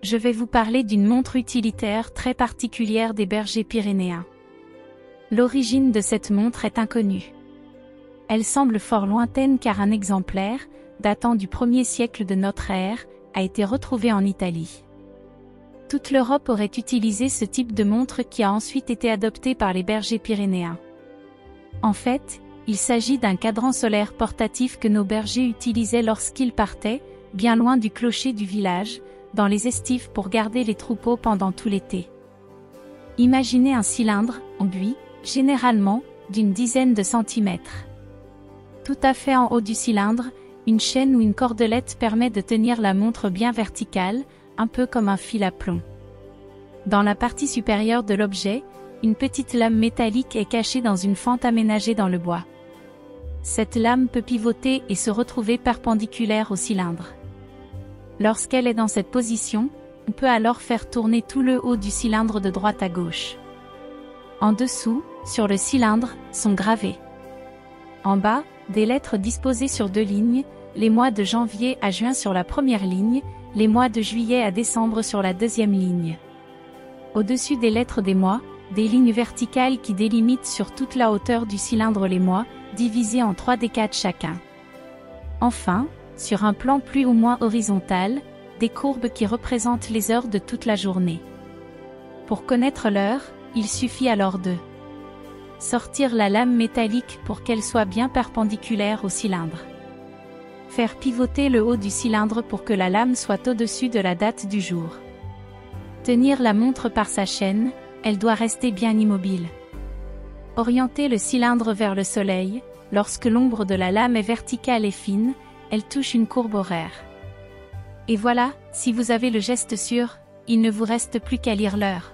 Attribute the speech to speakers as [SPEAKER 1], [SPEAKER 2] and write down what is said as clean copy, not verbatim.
[SPEAKER 1] je vais vous parler d'une montre utilitaire très particulière des bergers pyrénéens. L'origine de cette montre est inconnue. Elle semble fort lointaine car un exemplaire, datant du 1er siècle de notre ère, a été retrouvé en Italie. Toute l'Europe aurait utilisé ce type de montre qui a ensuite été adopté par les bergers pyrénéens. En fait, il s'agit d'un cadran solaire portatif que nos bergers utilisaient lorsqu'ils partaient, bien loin du clocher du village, dans les estives pour garder les troupeaux pendant tout l'été. Imaginez un cylindre, en buis, généralement, d'une dizaine de centimètres. Tout à fait en haut du cylindre, une chaîne ou une cordelette permet de tenir la montre bien verticale, un peu comme un fil à plomb. Dans la partie supérieure de l'objet, une petite lame métallique est cachée dans une fente aménagée dans le bois. Cette lame peut pivoter et se retrouver perpendiculaire au cylindre. Lorsqu'elle est dans cette position, on peut alors faire tourner tout le haut du cylindre de droite à gauche. En dessous, sur le cylindre, sont gravés. En bas, des lettres disposées sur 2 lignes, les mois de janvier à juin sur la première ligne, les mois de juillet à décembre sur la deuxième ligne. Au-dessus des lettres des mois, des lignes verticales qui délimitent sur toute la hauteur du cylindre les mois, divisés en 3 décades chacun. Enfin, sur un plan plus ou moins horizontal, des courbes qui représentent les heures de toute la journée. Pour connaître l'heure, il suffit alors de sortir la lame métallique pour qu'elle soit bien perpendiculaire au cylindre. Faire pivoter le haut du cylindre pour que la lame soit au-dessus de la date du jour. Tenir la montre par sa chaîne, elle doit rester bien immobile. Orienter le cylindre vers le soleil, lorsque l'ombre de la lame est verticale et fine, elle touche une courbe horaire. Et voilà, si vous avez le geste sûr, il ne vous reste plus qu'à lire l'heure.